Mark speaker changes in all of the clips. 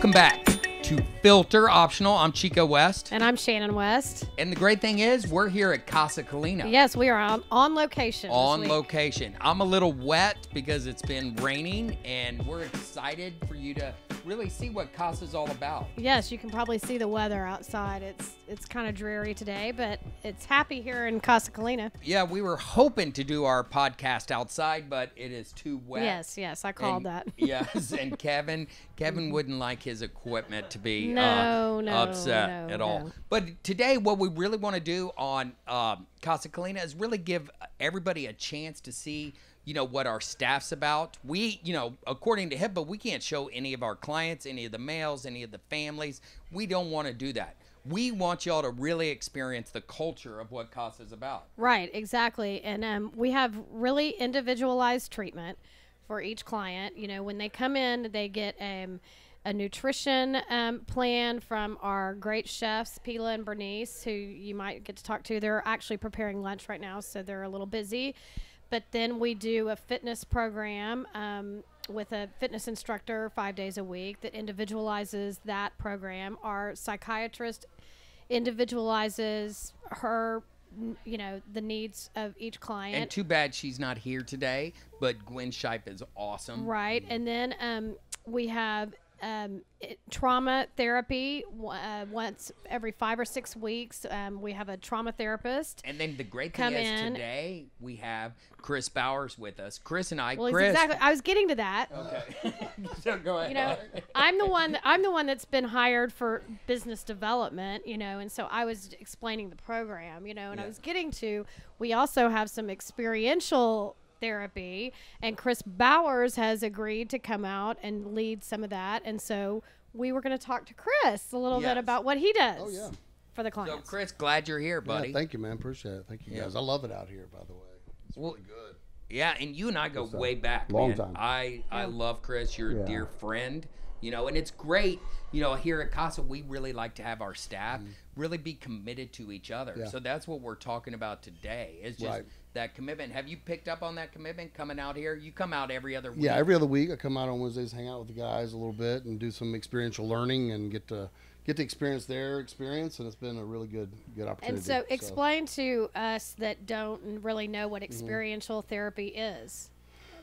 Speaker 1: Welcome back to Filter Optional. I'm Chico West.
Speaker 2: And I'm Shannon West.
Speaker 1: And the great thing is, we're here at Casa.
Speaker 2: Yes, we are on location.
Speaker 1: On location. I'm a little wet because it's been raining, and we're excited for you to really see what Casa's all about.
Speaker 2: Yes, you can probably see the weather outside. It's kind of dreary today, but it's happy here in Casa.
Speaker 1: Yeah, we were hoping to do our podcast outside, but it is too wet.
Speaker 2: Yes, I called that.
Speaker 1: Yes, and Kevin wouldn't like his equipment to be upset at all. But today, what we really want to do on Casa is really give everybody a chance to see, what our staff's about. We, according to HIPAA, we can't show any of our clients, any of the males, any of the families. We don't want to do that. We want y'all to really experience the culture of what Casa is about.
Speaker 2: Right, exactly. And we have really individualized treatment for each client. When they come in, they get a nutrition plan from our great chefs, Pila and Bernice, who you might get to talk to. They're actually preparing lunch right now, so they're a little busy. But then we do a fitness program with a fitness instructor 5 days a week that individualizes that program. Our psychiatrist individualizes her, the needs of each client.
Speaker 1: And too bad she's not here today, but Gwen Shipe is awesome.
Speaker 2: Right. And then we have trauma therapy once every 5 or 6 weeks. We have a trauma therapist.
Speaker 1: And then the great thing is today we have Chris Bowers with us. Chris and I.
Speaker 2: Well,
Speaker 1: Chris,
Speaker 2: exactly. I was getting to that.
Speaker 1: Okay. So go ahead.
Speaker 2: I'm the one that's been hired for business development. And so I was explaining the program. And I was getting to. We also have some experiential therapy, and Chris Bowers has agreed to come out and lead some of that, and so we were going to talk to Chris a little bit about what he does for the clients.
Speaker 1: So Chris, glad you're here, buddy.
Speaker 3: Yeah, thank you, man. Appreciate it. Thank you guys. I love it out here, by the way. It's really good.
Speaker 1: Yeah, and you and I go way back,
Speaker 3: long
Speaker 1: man.
Speaker 3: time.
Speaker 1: I love Chris. You're a dear friend. And it's great, here at Casa, we really like to have our staff really be committed to each other. Yeah. So that's what we're talking about today, is just that commitment. Have you picked up on that commitment coming out here? You come out every other week.
Speaker 3: Yeah, every other week. I come out on Wednesdays, hang out with the guys a little bit and do some experiential learning and get to experience their experience, and it's been a really good opportunity.
Speaker 2: And so explain to us that don't really know what experiential therapy is.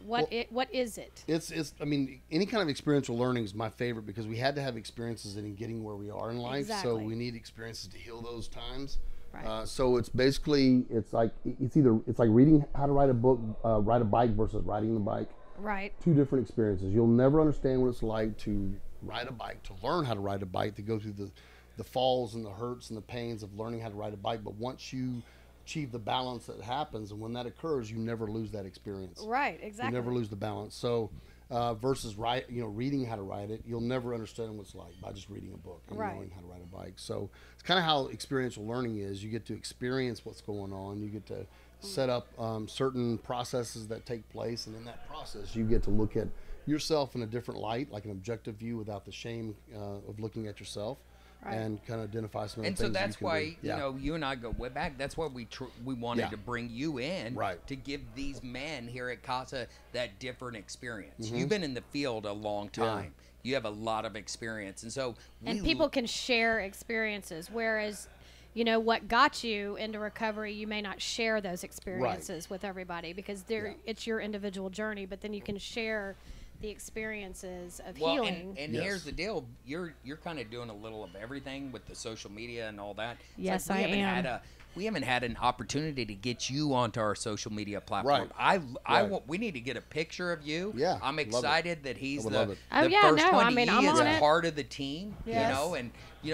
Speaker 2: What is it?
Speaker 3: It's I mean, any kind of experiential learning is my favorite because we had to have experiences in getting where we are in life.
Speaker 2: Exactly.
Speaker 3: So we need experiences to heal those times.
Speaker 2: Right.
Speaker 3: So it's basically it's like reading how to ride a book, ride a bike versus riding the bike.
Speaker 2: Right.
Speaker 3: Two different experiences. You'll never understand what it's like to ride a bike, to learn how to ride a bike, to go through the falls and the hurts and the pains of learning how to ride a bike. But once you achieve the balance that happens, and when that occurs, you never lose that experience.
Speaker 2: Right, exactly.
Speaker 3: You never lose the balance. So versus reading how to ride it, you'll never understand what it's like by just reading a book and knowing how to ride a bike. So it's kind of how experiential learning is. You get to experience what's going on. You get to set up certain processes that take place, and in that process you get to look at yourself in a different light, like an objective view without the shame of looking at yourself. Right. And kind of identify some of the things.
Speaker 1: And so that's why
Speaker 3: do.
Speaker 1: You and I go way back. That's why we wanted to bring you in to give these men here at Casa that different experience. You've been in the field a long time. You have a lot of experience, and so
Speaker 2: people can share experiences. Whereas, what got you into recovery, you may not share those experiences with everybody because it's your individual journey. But then you can share the experiences of healing.
Speaker 1: And here's the deal: you're kind of doing a little of everything with the social media and all that.
Speaker 2: Yes, I am.
Speaker 1: We haven't had an opportunity to get you onto our social media platform. We need to get a picture of you.
Speaker 3: Yeah,
Speaker 1: I'm excited that he's the first
Speaker 2: one.
Speaker 1: He
Speaker 2: I'm
Speaker 1: is
Speaker 2: on
Speaker 1: a part of the team.
Speaker 2: Yes.
Speaker 1: And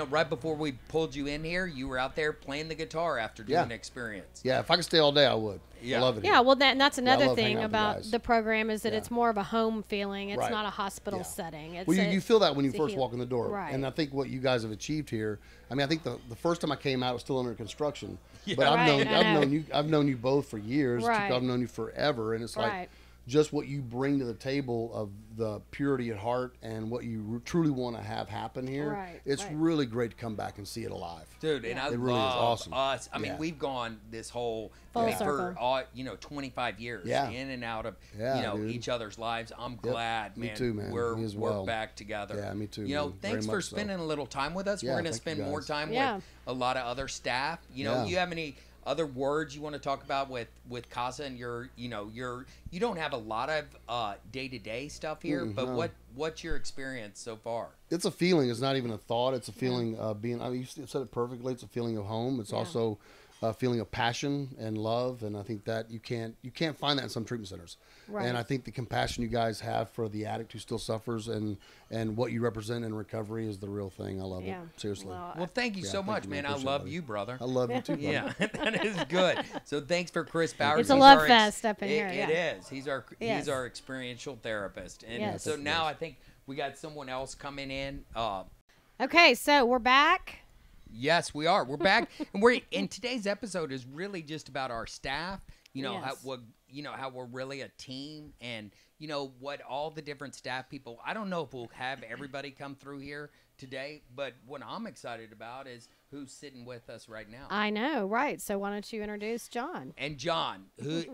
Speaker 1: right before we pulled you in here, you were out there playing the guitar after doing an experience.
Speaker 3: Yeah, if I could stay all day, I would. I love it.
Speaker 2: Yeah, well, that's another thing about the program is that it's more of a home feeling. It's not a hospital setting. It's
Speaker 3: you feel that when you first walk in the door.
Speaker 2: Right.
Speaker 3: And I think what you guys have achieved here, I think the first time I came out, it was still under construction.
Speaker 1: Yeah.
Speaker 3: But I've known you both for years.
Speaker 2: Right.
Speaker 3: I've known you forever, and it's like just what you bring to the table of the purity at heart and what you truly want to have happen here, it's really great to come back and see it alive.
Speaker 1: Dude, and I
Speaker 3: it
Speaker 1: love
Speaker 3: really is awesome.
Speaker 1: us. I mean, we've gone this whole
Speaker 2: circle.
Speaker 1: for 25 years in and out of each other's lives. I'm glad, man.
Speaker 3: Me too, man.
Speaker 1: We're back together.
Speaker 3: Yeah, me too.
Speaker 1: Thanks for spending a little time with us. We're going to spend more time with a lot of other staff. You have any other words you want to talk about with Casa and you don't have a lot of day-to-day stuff here, but what's your experience so far?
Speaker 3: It's a feeling. It's not even a thought. It's a feeling of being, you said it perfectly. It's a feeling of home. It's also a feeling of passion and love. And I think that you can't find that in some treatment centers. Right. And I think the compassion you guys have for the addict who still suffers and what you represent in recovery is the real thing. I love it. Seriously.
Speaker 1: Well, thank you so much, man. I love you, brother.
Speaker 3: I love you too, brother.
Speaker 1: Yeah, that is good. So thanks for Chris Powers.
Speaker 2: It's a love fest up in here.
Speaker 1: It is. He's our experiential therapist. And so now I think we got someone else coming in.
Speaker 2: Okay, so we're back.
Speaker 1: Yes, we are. We're back, and today's episode is really just about our staff. How we're really a team, and what all the different staff people. I don't know if we'll have everybody come through here today, but what I'm excited about is who's sitting with us right now.
Speaker 2: I know, right? So why don't you introduce John?
Speaker 1: And John, who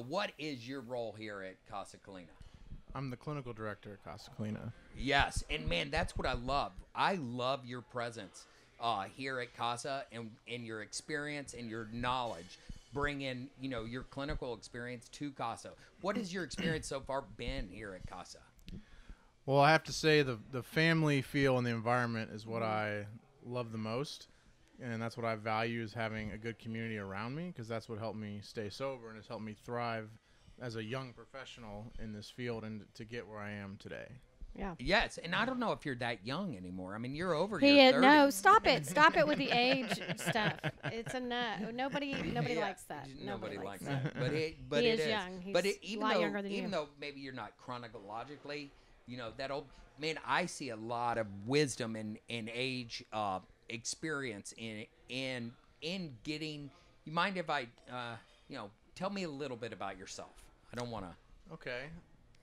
Speaker 1: what is your role here at Casa Colina?
Speaker 4: I'm the clinical director at Casa Colina.
Speaker 1: Yes, and man, that's what I love. I love your presence here at Casa and your experience and your knowledge. Bring in, your clinical experience to Casa. What has your experience so far been here at Casa?
Speaker 4: Well, I have to say the family feel and the environment is what I love the most. And that's what I value, is having a good community around me, because that's what helped me stay sober and has helped me thrive as a young professional in this field and to get where I am today.
Speaker 2: Yeah.
Speaker 1: Yes, and I don't know if you're that young anymore. I mean, you're over your 30s.
Speaker 2: No, stop it. Stop it with the age stuff. It's a no. Nobody likes that.
Speaker 1: Nobody likes that. But he is
Speaker 2: young. He's
Speaker 1: but
Speaker 2: a lot younger than you.
Speaker 1: Even though maybe you're not chronologically, that old man, I see a lot of wisdom and age experience in getting. You mind if I tell me a little bit about yourself? I don't want to.
Speaker 4: Okay.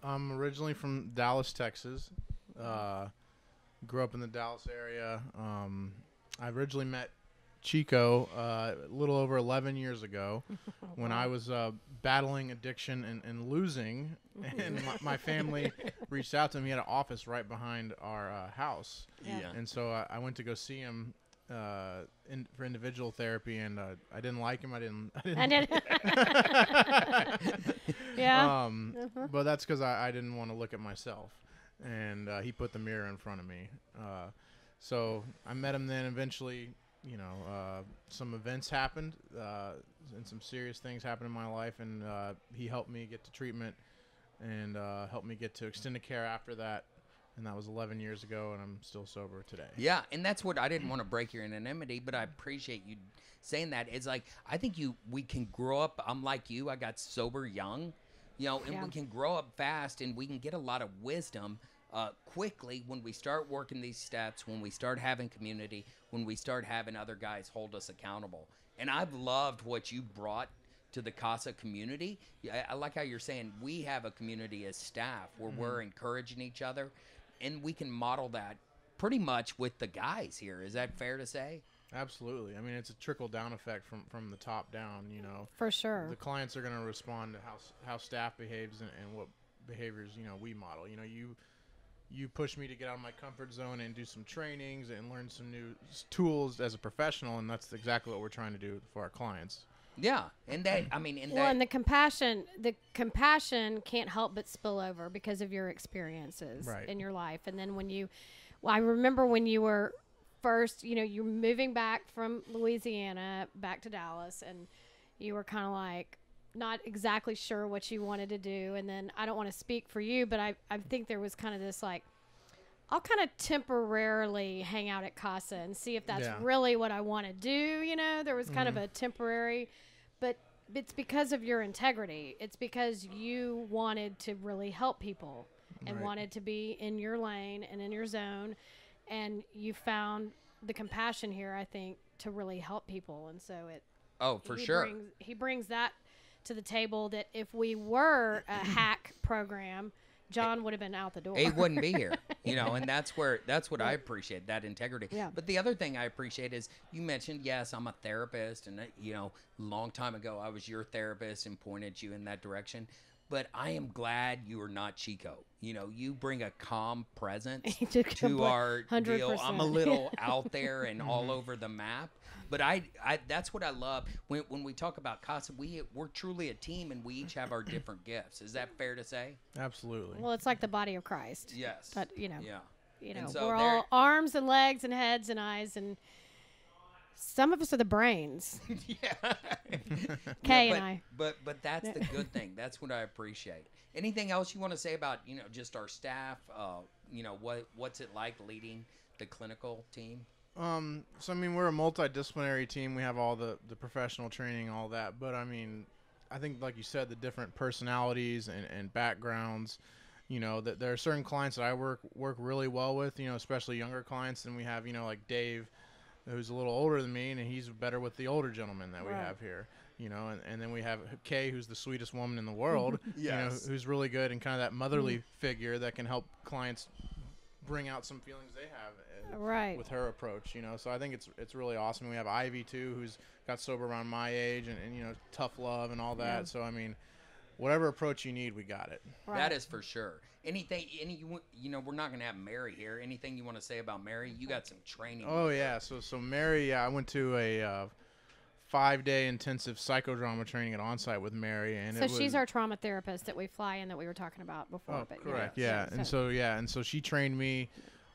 Speaker 4: I'm originally from Dallas, Texas. Grew up in the Dallas area. I originally met Chico a little over 11 years ago when I was battling addiction and losing. And my family reached out to him. He had an office right behind our house.
Speaker 2: Yeah.
Speaker 4: And so I went to go see him for individual therapy, and I didn't like him. I didn't.
Speaker 2: Yeah.
Speaker 4: But that's because I didn't want to look at myself, and he put the mirror in front of me. So I met him then. Eventually, some events happened, and some serious things happened in my life, and he helped me get to treatment, and helped me get to extended care after that. And that was 11 years ago, and I'm still sober today.
Speaker 1: Yeah, and that's what I didn't want to break your anonymity, but I appreciate you saying that. It's like, I think we can grow up. I'm like you. I got sober young, and we can grow up fast, and we can get a lot of wisdom quickly when we start working these steps, when we start having community, when we start having other guys hold us accountable. And I've loved what you brought to the Casa community. I like how you're saying we have a community as staff where we're encouraging each other. And we can model that pretty much with the guys here. Is that fair to say?
Speaker 4: Absolutely. I mean, it's a trickle-down effect from the top down,
Speaker 2: For sure.
Speaker 4: The clients are going to respond to how staff behaves and what behaviors, we model. You push me to get out of my comfort zone and do some trainings and learn some new tools as a professional, and that's exactly what we're trying to do for our clients.
Speaker 1: Yeah, and that,
Speaker 2: and the compassion can't help but spill over because of your experiences in your life. And then I remember when you were first, you're moving back from Louisiana back to Dallas, and you were kind of like not exactly sure what you wanted to do. And then I don't want to speak for you, but I think there was kind of this like, I'll kind of temporarily hang out at Casa and see if that's really what I want to do. There was kind of a temporary, but it's because of your integrity. It's because you wanted to really help people and wanted to be in your lane and in your zone. And you found the compassion here, I think, to really help people. And so
Speaker 1: he
Speaker 2: brings that to the table that if we were a hack program, John would have been out the door.
Speaker 1: He wouldn't be here, and that's what I appreciate, that integrity.
Speaker 2: Yeah.
Speaker 1: But the other thing I appreciate is you mentioned, yes, I'm a therapist, and a long time ago I was your therapist and pointed you in that direction. But I am glad you are not Chico. You bring a calm presence to our 100%. Deal. I'm a little out there and all over the map. But I that's what I love. When we talk about Casa, we're truly a team, and we each have our different gifts. Is that fair to say?
Speaker 4: Absolutely.
Speaker 2: Well, it's like the body of Christ.
Speaker 1: Yes.
Speaker 2: But,
Speaker 1: Yeah. So
Speaker 2: we're all arms and legs and heads and eyes, and some of us are the brains.
Speaker 1: Yeah.
Speaker 2: Kay and I.
Speaker 1: But that's the good thing. That's what I appreciate. Anything else you want to say about, just our staff? What's it like leading the clinical team?
Speaker 4: So, we're a multidisciplinary team. We have all the professional training, all that. But, I think, like you said, the different personalities and backgrounds, that there are certain clients that I work really well with, especially younger clients. And we have, like Dave, who's a little older than me, and he's better with the older gentlemen that we have here, and then we have Kay, who's the sweetest woman in the world,
Speaker 1: yes.
Speaker 4: Who's really good and kind of that motherly figure that can help clients bring out some feelings they have with her approach, So I think it's really awesome. We have Ivy too, who's got sober around my age, and tough love and all that. Yeah. So whatever approach you need, we got it.
Speaker 1: Right. That is for sure. We're not going to have Mary here. Anything you want to say about Mary? You got some training.
Speaker 4: Oh, yeah. So Mary, I went to a 5-day intensive psychodrama training at Onsite with Mary. And
Speaker 2: she's our trauma therapist that we fly in that we were talking about before.
Speaker 4: Oh, correct. Yeah. And so she trained me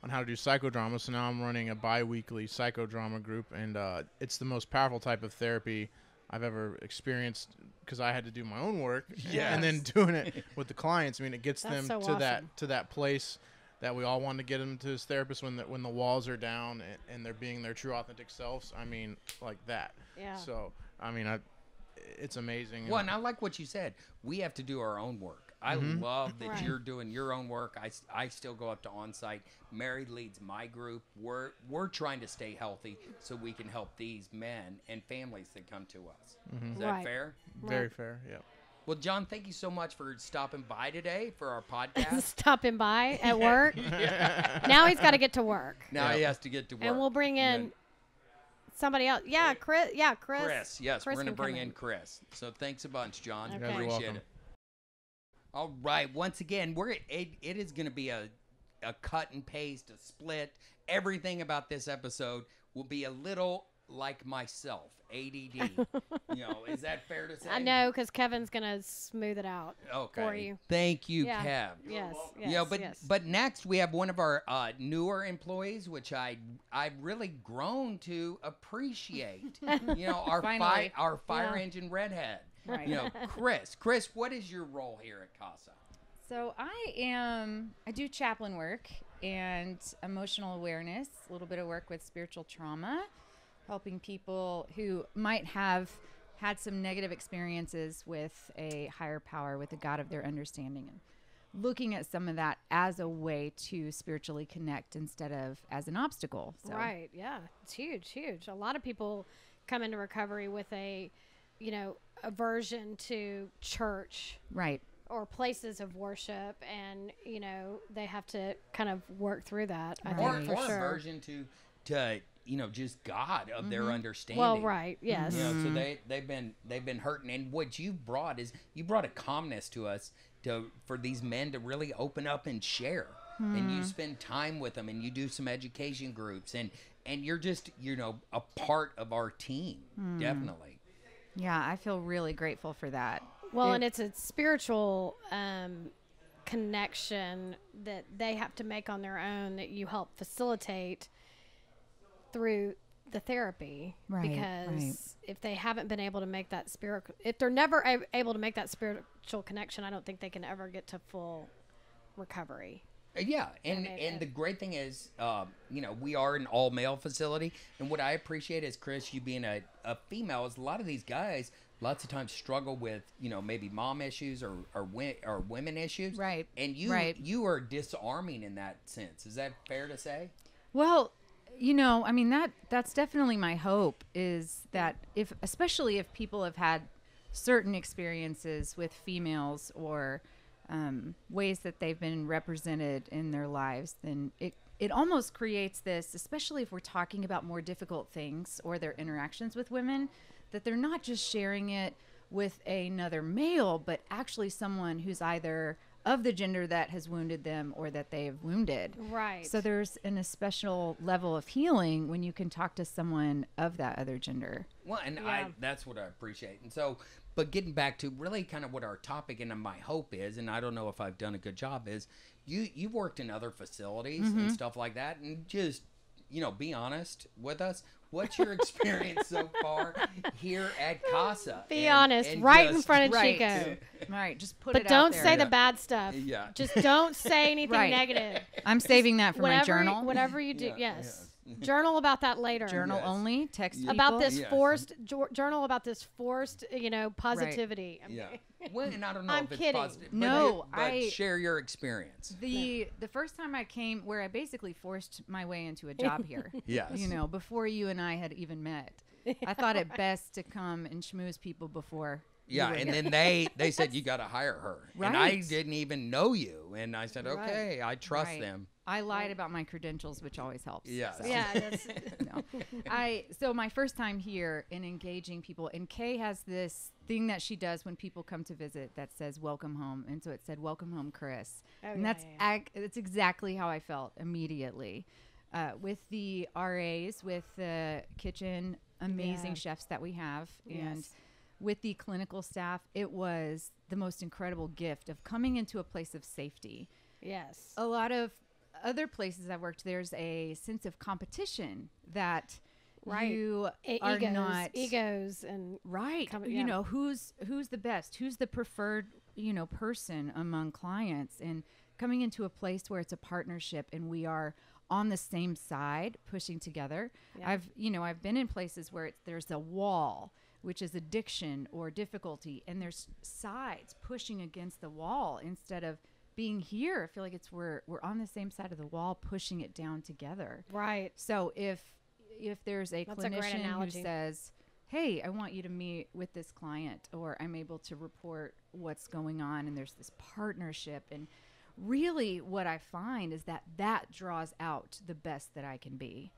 Speaker 4: on how to do psychodrama. So now I'm running a bi-weekly psychodrama group, and it's the most powerful type of therapy I've ever experienced, because I had to do my own work, and then doing it with the clients. It gets them
Speaker 2: so
Speaker 4: to
Speaker 2: awesome.
Speaker 4: that place that we all want to get them to his therapist when the walls are down and they're being their true authentic selves. Like that. Yeah. So it's amazing.
Speaker 1: Well, and I like what you said. We have to do our own work. I love that you're doing your own work. I still go up to Onsite. Mary leads my group. We're trying to stay healthy so we can help these men and families that come to us. Is that fair?
Speaker 4: Very fair, yeah.
Speaker 1: Well, John, thank you so much for stopping by today for our podcast.
Speaker 2: Stopping by at work? Now he's got to get to work.
Speaker 1: Now he has to get to work.
Speaker 2: And we'll bring in somebody else. Yeah, Chris. Yeah, Chris.
Speaker 1: Chris, yes. We're going to bring in Chris. So thanks a bunch, John.
Speaker 2: Okay.
Speaker 1: Appreciate it. All right. Once again, it is going to be a cut and paste, a split. Everything about this episode will be a little like myself, ADD. Is that fair to say?
Speaker 2: I know, because Kevin's going to smooth it out for you.
Speaker 1: Thank you, Kev.
Speaker 2: Yes.
Speaker 1: But next we have one of our newer employees, which I've really grown to appreciate. Our fire engine redhead. Right. Chris, what is your role here at Casa?
Speaker 5: So I do chaplain work and emotional awareness, a little bit of work with spiritual trauma, helping people who might have had some negative experiences with a higher power, with a God of their understanding, and looking at some of that as a way to spiritually connect instead of as an obstacle. So.
Speaker 2: Right. Yeah. It's huge. A lot of people come into recovery with a aversion to church,
Speaker 5: right,
Speaker 2: or places of worship, and they have to kind of work through that. I
Speaker 1: or
Speaker 2: think for sure.
Speaker 1: Aversion to just God of their understanding.
Speaker 2: Well, right, yes.
Speaker 1: So they've been hurting, and what you brought a calmness to us for these men to really open up and share, and you spend time with them, and you do some education groups, and you're just a part of our team, definitely.
Speaker 5: Yeah, I feel really grateful for that.
Speaker 2: Well, and it's a spiritual connection that they have to make on their own that you help facilitate through the therapy.
Speaker 5: Right,
Speaker 2: because if they haven't been able to make that if they're never able to make that spiritual connection, I don't think they can ever get to full recovery.
Speaker 1: Yeah, and the great thing is, we are an all-male facility, and what I appreciate is, Chris, you being a female, is a lot of these guys lots of times struggle with, maybe mom issues or women issues.
Speaker 5: Right.
Speaker 1: And you are disarming in that sense. Is that fair to say?
Speaker 5: Well, that's definitely my hope, is that especially if people have had certain experiences with females or ways that they've been represented in their lives, then it almost creates this, especially if we're talking about more difficult things or their interactions with women, that they're not just sharing it with another male, but actually someone who's either of the gender that has wounded them or that they have wounded.
Speaker 2: Right.
Speaker 5: So there's a special level of healing when you can talk to someone of that other gender.
Speaker 1: Well, and that's what I appreciate. And so, but getting back to really kind of what our topic and my hope is, and I don't know if I've done a good job, is you've worked in other facilities and stuff like that, and just, be honest with us. What's your experience so far here at Casa?
Speaker 2: Be honest, right in front of Chico.
Speaker 5: Right, just put it out
Speaker 2: there. But don't say
Speaker 1: Yeah.
Speaker 2: the bad stuff.
Speaker 1: Yeah.
Speaker 2: Just don't say anything negative.
Speaker 5: I'm saving that for my journal.
Speaker 2: Whatever you do, yes. Journal about that later.
Speaker 5: Journal only, text people.
Speaker 2: About this forced, journal about this forced, positivity.
Speaker 1: Right. Yeah. Well, and I don't know
Speaker 2: I'm
Speaker 1: if it's
Speaker 2: kidding.
Speaker 1: positive.
Speaker 5: No,
Speaker 1: but share your experience.
Speaker 5: The first time I came, where I basically forced my way into a job here.
Speaker 1: Yes.
Speaker 5: Before you and I had even met. I thought it best to come and schmooze people before.
Speaker 1: Yeah, and then they said you got to hire her, and I didn't even know you, and I said okay, I trust them.
Speaker 5: I lied about my credentials, which always helps.
Speaker 1: Yeah,
Speaker 5: so.
Speaker 2: Yeah. That's
Speaker 5: So my first time here in engaging people, and Kay has this thing that she does when people come to visit that says "Welcome home," and so it said "Welcome home, Chris," and that's exactly how I felt immediately with the RAs, with the kitchen amazing chefs that we have, and with the clinical staff. It was the most incredible gift of coming into a place of safety.
Speaker 2: Yes.
Speaker 5: A lot of other places I've worked, there's a sense of competition that you are not
Speaker 2: egos and
Speaker 5: who's the best, who's the preferred person among clients, and coming into a place where it's a partnership and we are on the same side pushing together. I've been in places where there's a wall, which is addiction or difficulty, and there's sides pushing against the wall instead of being here. I feel like we're on the same side of the wall, pushing it down together.
Speaker 2: Right.
Speaker 5: So if there's a clinician who says, hey, I want you to meet with this client, or I'm able to report what's going on, and there's this partnership, and really what I find is that draws out the best that I can be.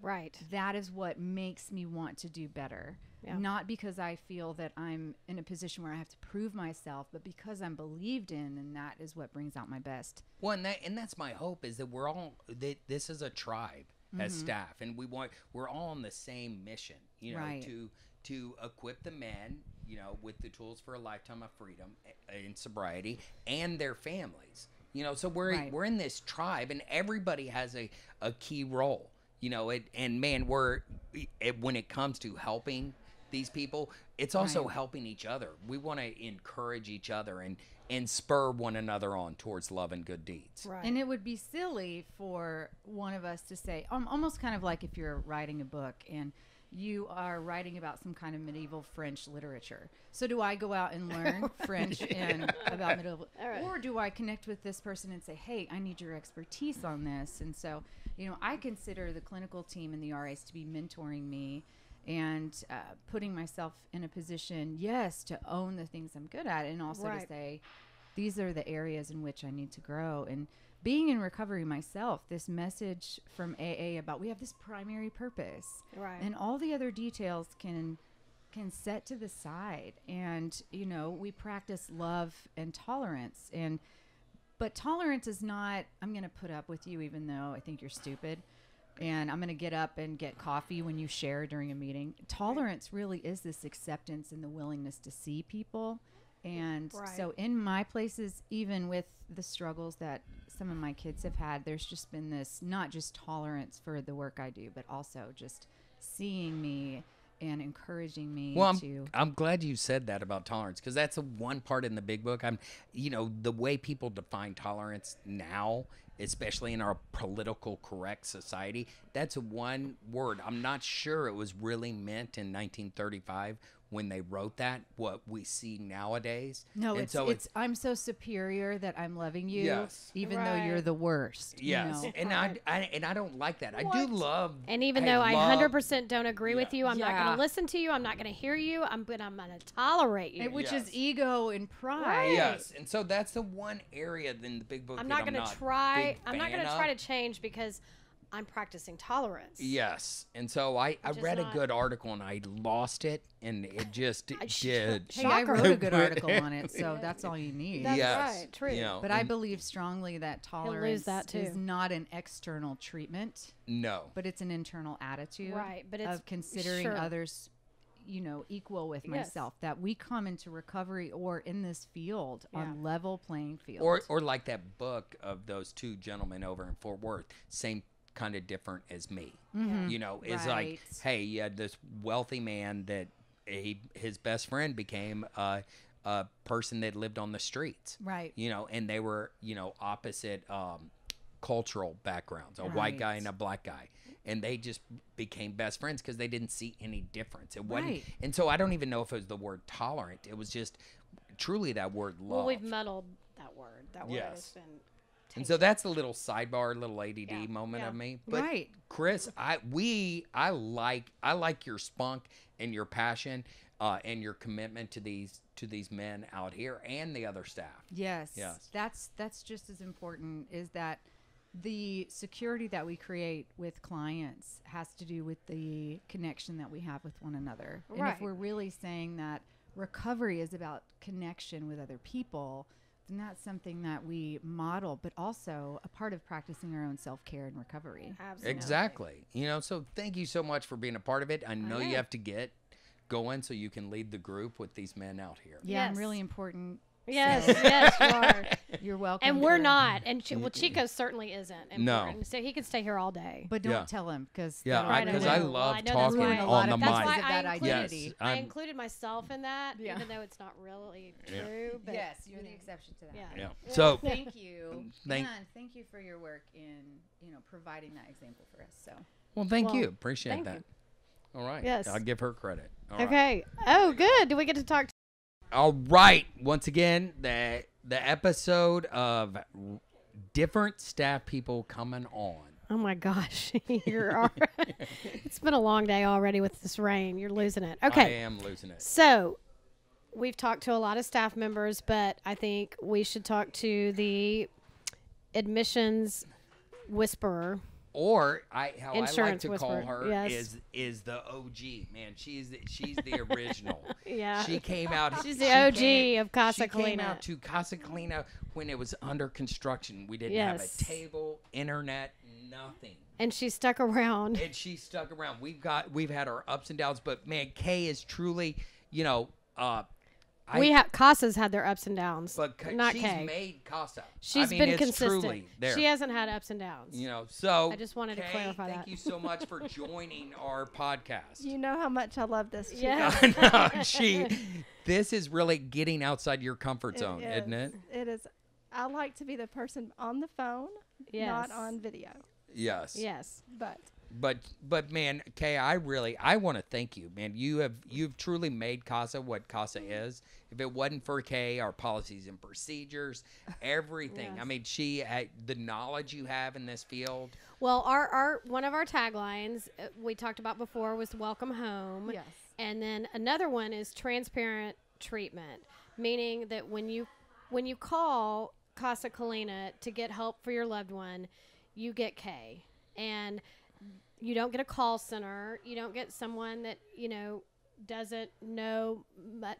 Speaker 2: Right.
Speaker 5: That is what makes me want to do better. Yeah. Not because I feel that I'm in a position where I have to prove myself, but because I'm believed in, and that is what brings out my best.
Speaker 1: Well, and that's my hope, is that this is a tribe as staff, and we're all on the same mission, to equip the men, with the tools for a lifetime of freedom and sobriety, and their families. So we're in this tribe, and everybody has a key role. And man, when it comes to helping these people, it's also helping each other. We want to encourage each other and spur one another on towards love and good deeds.
Speaker 2: Right.
Speaker 5: And it would be silly for one of us to say, almost kind of like if you're writing a book and you are writing about some kind of medieval French literature. So do I go out and learn French and about medieval, or do I connect with this person and say, hey, I need your expertise on this? And so, I consider the clinical team and the RAs to be mentoring me and putting myself in a position, to own the things I'm good at, and also to say, these are the areas in which I need to grow. And being in recovery myself, this message from AA about we have this primary purpose, and all the other details can set to the side, and we practice love and tolerance, but tolerance is not, I'm going to put up with you even though I think you're stupid, and I'm going to get up and get coffee when you share during a meeting. Tolerance really is this acceptance and the willingness to see people. And so in my places, even with the struggles that some of my kids have had, there's just been this, not just tolerance for the work I do, but also just seeing me and encouraging me
Speaker 1: I'm glad you said that about tolerance, because that's the one part in the big book. The way people define tolerance now, especially in our political correct society, that's one word. I'm not sure it was really meant in 1935 when they wrote that what we see nowadays.
Speaker 5: No,
Speaker 1: and
Speaker 5: it's I'm so superior that I'm loving you,
Speaker 1: Yes.
Speaker 5: even though you're the worst.
Speaker 1: Yes,
Speaker 5: You know?
Speaker 1: and I don't like that. I do love.
Speaker 2: And even though I 100% don't agree with you, I'm not going to listen to you. I'm not going to hear you. I'm going to tolerate you.
Speaker 5: Which is ego and pride.
Speaker 1: Yes, and so that's the one area in the big book.
Speaker 2: I'm not going to try. I'm not going to try to change because I'm practicing tolerance.
Speaker 1: Yes, and so I read a good article and I lost it, and it just did.
Speaker 5: Hey, I wrote a good article on it, so that's all you need.
Speaker 2: That's right, true.
Speaker 1: You know,
Speaker 5: but I believe strongly that tolerance is not an external treatment.
Speaker 1: No,
Speaker 5: but it's an internal attitude.
Speaker 2: Right, but it's
Speaker 5: of considering others, you know, equal with myself. That we come into recovery or in this field on level playing field.
Speaker 1: Or like that book of those two gentlemen over in Fort Worth, same kind of different as me. You know, it's like, hey, you had this wealthy man that his best friend became a person that lived on the streets.
Speaker 5: Right.
Speaker 1: You know, and they were, you know, opposite cultural backgrounds, a white guy and a black guy. And they just became best friends because they didn't see any difference. It wasn't, and so I don't even know if it was the word tolerant. It was just truly that word love.
Speaker 2: Well, we've muddled that word. That word has been.
Speaker 1: And so that's a little sidebar, little ADD moment of me. But Chris, I like your spunk and your passion and your commitment to these men out here and the other staff.
Speaker 5: Yes. That's just as important, is that the security that we create with clients has to do with the connection that we have with one another. And if we're really saying that recovery is about connection with other people, then that's something that we model, but also a part of practicing our own self-care and recovery.
Speaker 2: Absolutely.
Speaker 1: Exactly. You know, so thank you so much for being a part of it. I know you have to get going so you can lead the group with these men out here.
Speaker 5: Yeah, I'm really important.
Speaker 2: Yes, yes, you are.
Speaker 5: You're welcome.
Speaker 2: And we're not. And Chico certainly isn't important.
Speaker 1: No.
Speaker 2: So he can stay here all day.
Speaker 5: But don't tell him, because
Speaker 1: I love talking on the mic.
Speaker 2: That's why I
Speaker 1: Yes,
Speaker 2: included myself in that, even though it's not really true. But
Speaker 5: yes, you're the exception to that.
Speaker 1: Yeah. So
Speaker 5: thank you. Thank you for your work in, you know, providing that example for us. So.
Speaker 1: Well, thank you. Appreciate that.
Speaker 2: You.
Speaker 1: All right.
Speaker 2: Yes.
Speaker 1: I'll give her credit. All
Speaker 2: okay. Right. Oh, good. Do we get to talk?
Speaker 1: All right. Once again, the episode of different staff people coming on.
Speaker 2: Oh my gosh, it's been a long day already with this rain. You're losing it. Okay,
Speaker 1: I am losing it.
Speaker 2: So we've talked to a lot of staff members, but I think we should talk to the admissions whisperer.
Speaker 1: Or how
Speaker 2: Insurance
Speaker 1: I like to call
Speaker 2: whisperer.
Speaker 1: her
Speaker 2: Yes.
Speaker 1: is the OG, man. She's the original.
Speaker 2: Yeah,
Speaker 1: she came out.
Speaker 2: She's the OG of Casa
Speaker 1: She came out to Casa Calina when it was under construction. We didn't have a table, internet, nothing.
Speaker 2: And she stuck around.
Speaker 1: And she stuck around. We've had our ups and downs, but man, Kay is truly, you know,
Speaker 2: Casa's had their ups and downs,
Speaker 1: but
Speaker 2: not
Speaker 1: she's
Speaker 2: Kay.
Speaker 1: made Casa.
Speaker 2: She's been consistent.
Speaker 1: Truly there.
Speaker 2: She hasn't had ups and downs.
Speaker 1: You know, so
Speaker 2: I just wanted to clarify that.
Speaker 1: Thank you so much for joining our podcast.
Speaker 6: You know how much I love this.
Speaker 2: Yeah.
Speaker 1: This is really getting outside your comfort zone, isn't it?
Speaker 6: It is. I like to be the person on the phone, not on video.
Speaker 1: Yes.
Speaker 2: Yes.
Speaker 1: But man, Kay, I want to thank you, man. You've truly made Casa what Casa is. If it wasn't for Kay, our policies and procedures, everything.
Speaker 2: Yes.
Speaker 1: I mean, the knowledge you have in this field.
Speaker 2: Well, our one of our taglines we talked about before was "Welcome Home."
Speaker 6: Yes.
Speaker 2: And then another one is transparent treatment, meaning that when you call Casa Calina to get help for your loved one, you get Kay. And you don't get a call center. You don't get someone that, you know, doesn't know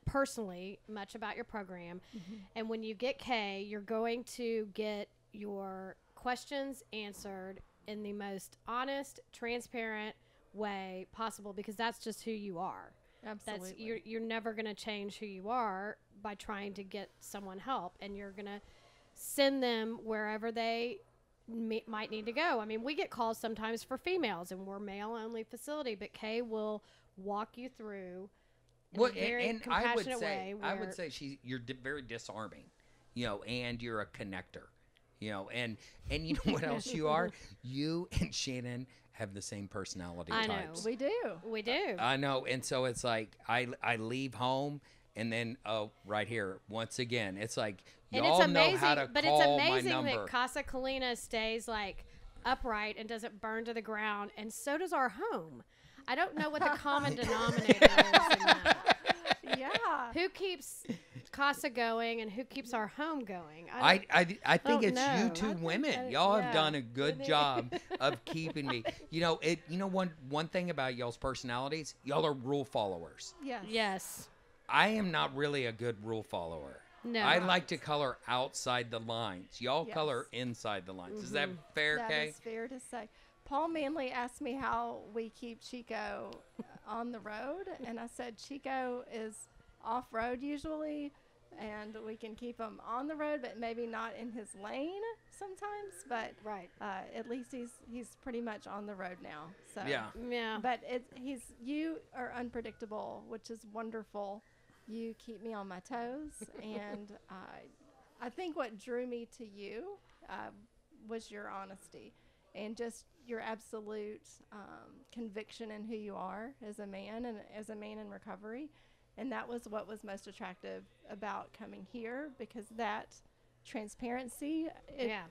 Speaker 2: personally much about your program. Mm-hmm. And when you get Kay, you're going to get your questions answered in the most honest, transparent way possible, because that's just who you are.
Speaker 6: Absolutely.
Speaker 2: You're never going to change who you are by trying to get someone help, and you're going to send them wherever they might need to go. I mean, we get calls sometimes for females, and we're male-only facility, but Kay will walk you through in a very compassionate way.
Speaker 1: I would say you're very disarming, you know, and you're a connector, you know, and you know what else you are? You and Shannon have the same personality
Speaker 2: I
Speaker 1: types.
Speaker 2: know.
Speaker 6: We do.
Speaker 2: We do.
Speaker 1: I know, and so it's like I leave home, and then right here once again, it's like y'all know how to
Speaker 2: but
Speaker 1: call
Speaker 2: it's
Speaker 1: my
Speaker 2: amazing
Speaker 1: number.
Speaker 2: that Casa Colina stays like upright and doesn't burn to the ground, and so does our home. I don't know what the common denominator is in that.
Speaker 6: Yeah.
Speaker 2: Who keeps Casa going and who keeps our home going?
Speaker 1: I think
Speaker 2: don't
Speaker 1: it's you
Speaker 2: know.
Speaker 1: two
Speaker 2: I think
Speaker 1: women.
Speaker 2: I-
Speaker 1: Y'all
Speaker 2: yeah.
Speaker 1: have done a good job of keeping me. You know one thing about y'all's personalities, y'all are rule followers.
Speaker 6: Yes.
Speaker 2: Yes.
Speaker 1: I am not really a good rule follower.
Speaker 2: No.
Speaker 1: I like to color outside the lines. Y'all
Speaker 6: Yes.
Speaker 1: color inside the lines. Is that fair,
Speaker 6: That
Speaker 1: Kay?
Speaker 6: is fair to say. Paul Manley asked me how we keep Chico on the road, and I said Chico is off-road usually, and we can keep him on the road, but maybe not in his lane sometimes. But
Speaker 2: Right.
Speaker 6: at least he's pretty much on the road now. So
Speaker 1: Yeah.
Speaker 2: Yeah.
Speaker 6: But you are unpredictable, which is wonderful. You keep me on my toes, and I think what drew me to you was your honesty and just your absolute conviction in who you are as a man and as a man in recovery. And that was what was most attractive about coming here, because that transparency,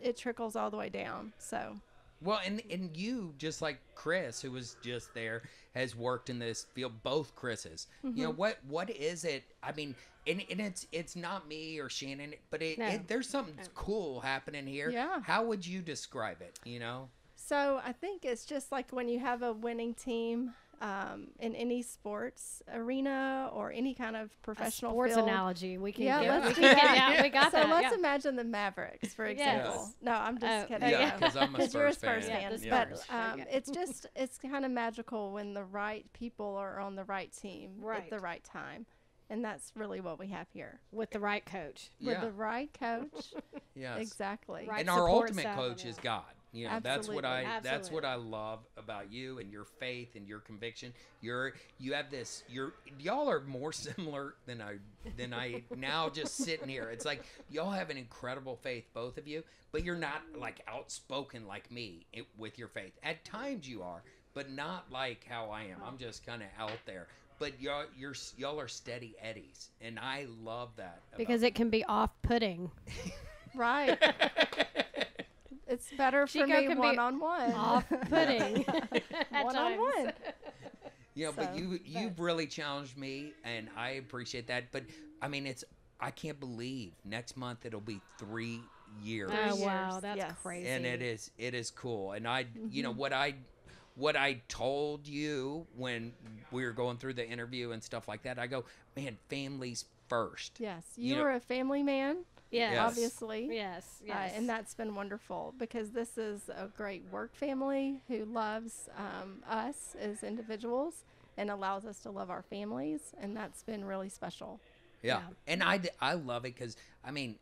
Speaker 6: it trickles all the way down. So.
Speaker 1: Well, and you, just like Chris, who was just there, has worked in this field. Both Chris's. You know what is it? I mean, and it's not me or Shannon, but there's something cool happening here.
Speaker 6: Yeah.
Speaker 1: How would you describe it? You know.
Speaker 6: So I think it's just like when you have a winning team in any sports arena or any kind of professional
Speaker 2: sports
Speaker 6: field.
Speaker 2: analogy. We can
Speaker 6: Yeah,
Speaker 2: get,
Speaker 6: let's
Speaker 2: we
Speaker 6: do
Speaker 2: can get
Speaker 6: that.
Speaker 2: down. We got
Speaker 6: So
Speaker 2: that.
Speaker 6: let's
Speaker 2: yeah.
Speaker 6: imagine the Mavericks, for example.
Speaker 1: Yes.
Speaker 6: No, I'm just kidding.
Speaker 1: Yeah, because I'm a
Speaker 6: Because you're a
Speaker 1: Spurs
Speaker 6: Spurs
Speaker 1: fan.
Speaker 6: fan.
Speaker 2: Yeah, the
Speaker 6: But
Speaker 2: Spurs.
Speaker 6: it's kind of magical when the right people are on the right team at
Speaker 2: Right.
Speaker 6: the right time. And that's really what we have here.
Speaker 2: With the right coach.
Speaker 6: With the right coach.
Speaker 1: Yes.
Speaker 6: Exactly.
Speaker 2: Right.
Speaker 1: And our
Speaker 2: support
Speaker 1: ultimate
Speaker 2: staff,
Speaker 1: coach
Speaker 2: yeah.
Speaker 1: is God. You know, that's what
Speaker 2: Absolutely.
Speaker 1: I love about you and your faith and your conviction. You have this. Y'all are more similar than I now just sitting here. It's like y'all have an incredible faith, both of you, but you're not like outspoken like me with your faith. At times you are, but not like how I am. I'm just kind of out there. But y'all are steady eddies, and I love that
Speaker 2: Because it can be off-putting.
Speaker 6: Right. It's better for
Speaker 2: Chico
Speaker 6: me
Speaker 2: can be
Speaker 6: one-on-one.
Speaker 2: Off-putting. At
Speaker 6: One-on-one.
Speaker 2: times.
Speaker 1: Yeah, but
Speaker 6: So,
Speaker 1: you've really challenged me, and I appreciate that. But I mean, I can't believe next month it'll be 3 years,
Speaker 2: Oh, wow.
Speaker 6: years,
Speaker 2: That's
Speaker 6: yes.
Speaker 2: crazy.
Speaker 1: and it is cool. And you know what I told you when we were going through the interview and stuff like that. I go, man, family's first.
Speaker 6: Yes.
Speaker 1: You
Speaker 6: You
Speaker 1: know-
Speaker 6: were a family man,
Speaker 2: Yes.
Speaker 6: obviously.
Speaker 2: Yes. Yes.
Speaker 6: And that's been wonderful, because this is a great work family who loves us as individuals and allows us to love our families. And that's been really special.
Speaker 1: Yeah.
Speaker 2: Yeah.
Speaker 1: And I love it because, I mean,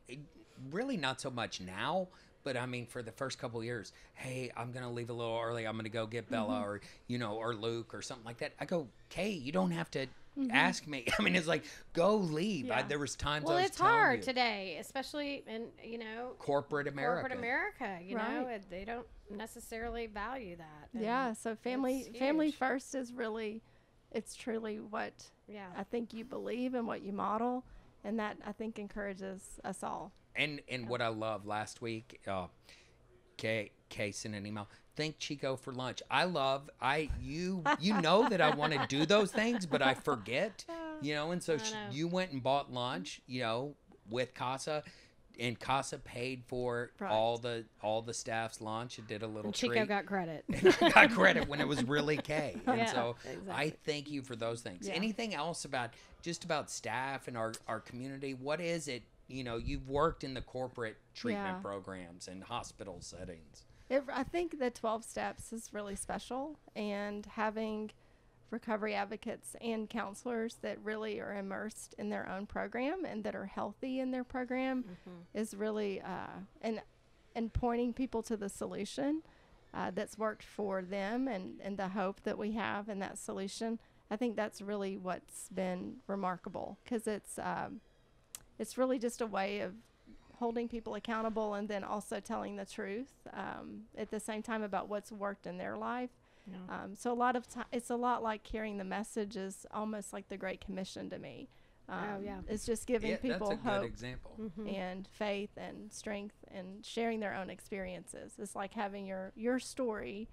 Speaker 1: really not so much now, but I mean, for the first couple of years, hey, I'm going to leave a little early. I'm going to go get Bella or, or Luke or something like that. I go, Kay, you don't have to ask me. I mean, it's like, go leave.
Speaker 6: Yeah.
Speaker 1: There was times
Speaker 2: well,
Speaker 1: I was
Speaker 2: it's
Speaker 1: telling
Speaker 2: hard
Speaker 1: you,
Speaker 2: today, especially in,
Speaker 1: corporate America.
Speaker 2: corporate America. You know,
Speaker 6: Right.
Speaker 2: they don't necessarily value that. And
Speaker 6: Yeah. So family
Speaker 2: huge.
Speaker 6: first is really, it's truly what
Speaker 2: Yeah.
Speaker 6: I think you believe and what you model. And that, I think, encourages us all.
Speaker 1: And what I love last week, Kay sent an email. Thank Chico for lunch. You know that I want to do those things, but I forget, and so
Speaker 2: I know.
Speaker 1: you went and bought lunch, with Casa, and Casa paid for
Speaker 6: Right.
Speaker 1: all the staff's lunch and did a little
Speaker 2: And Chico
Speaker 1: treat.
Speaker 2: got credit.
Speaker 1: And I got credit when it was really Kay. And
Speaker 2: Yeah,
Speaker 1: so I
Speaker 2: exactly.
Speaker 1: thank you for those things.
Speaker 6: Yeah.
Speaker 1: Anything else about staff and our community? What is it? You've worked in the corporate treatment
Speaker 6: Yeah.
Speaker 1: programs and hospital settings.
Speaker 6: I think the 12 steps is really special, and having recovery advocates and counselors that really are immersed in their own program and that are healthy in their program is really and pointing people to the solution that's worked for them and the hope that we have in that solution. I think that's really what's been remarkable, because it's really just a way of holding people accountable and then also telling the truth at the same time about what's worked in their life. So a lot of time, it's a lot like hearing the message is almost like the Great Commission to me. It's just giving people
Speaker 1: that's a
Speaker 6: hope
Speaker 1: good example.
Speaker 6: and faith and strength and sharing their own experiences. It's like having your story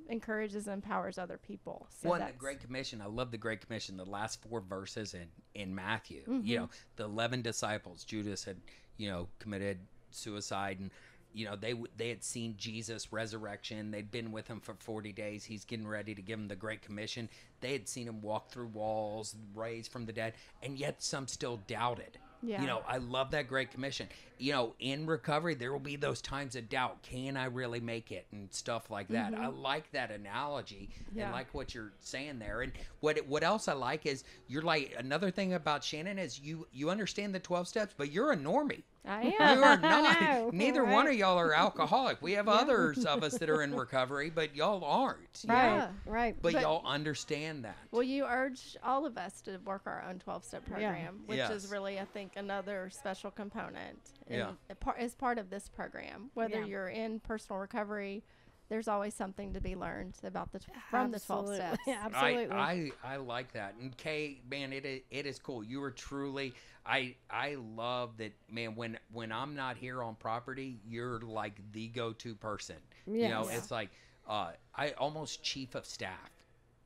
Speaker 6: encourages and empowers other people. So
Speaker 1: well, the Great Commission, I love the Great Commission. The last 4 verses in Matthew, you know, the 11 disciples, Judas had, you know, committed suicide, and you know, they had seen Jesus' resurrection. They'd been with him for 40 days. He's getting ready to give them the Great Commission. They had seen him walk through walls, raised from the dead, and yet some still doubted.
Speaker 6: Yeah.
Speaker 1: You know, I love that Great Commission. You know, in recovery, there will be those times of doubt. Can I really make it? And stuff like that. I like that analogy and like what you're saying there. And what else I like is you're like, another thing about Shannon is you understand the 12 steps, but you're a normie.
Speaker 6: I am.
Speaker 1: You are not. Neither one of y'all are alcoholic. We have others of us that are in recovery, but y'all aren't.
Speaker 2: Right.
Speaker 1: But y'all understand that.
Speaker 6: Well, you urge all of us to work our own 12-step program, which is really, I think, another special component as part of this program. Whether you're in personal recovery, there's always something to be learned about from the 12 steps.
Speaker 2: Yeah, absolutely.
Speaker 1: I like that. And Kay, man, it is cool. You are truly. I love that, man. When I'm not here on property, you're like the go-to person. You know, it's like I almost chief of staff.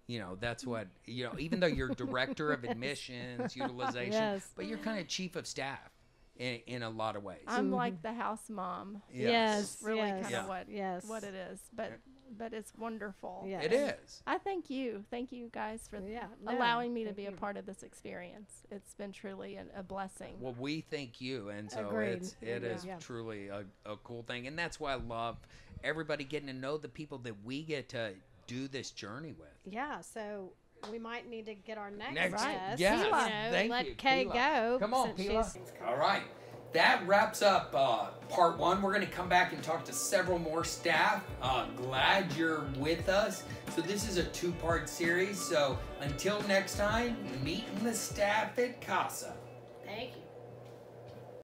Speaker 1: You know, that's what, you know, even though you're director of admissions, utilization, but you're kind of chief of staff in a lot of ways.
Speaker 6: I'm like the house mom.
Speaker 2: Yes.
Speaker 6: Really kind of what it is. But it's wonderful.
Speaker 2: Yes.
Speaker 1: It is.
Speaker 6: I thank you. Thank you guys for allowing me to be a part of this experience. It's been truly a blessing.
Speaker 1: Well, we thank you. And so it is truly a cool thing. And that's why I love everybody getting to know the people that we get to do this journey with.
Speaker 2: Yeah, so we might need to get our next
Speaker 1: guest.
Speaker 2: guest.
Speaker 1: Yeah, thank
Speaker 2: let
Speaker 1: you,
Speaker 2: Kay
Speaker 1: Pila.
Speaker 2: go.
Speaker 1: Come on, Pila. All right. That wraps up part 1. We're going to come back and talk to several more staff. Glad you're with us. So this is a 2-part series. So until next time, meeting the staff at Casa.
Speaker 2: Thank you.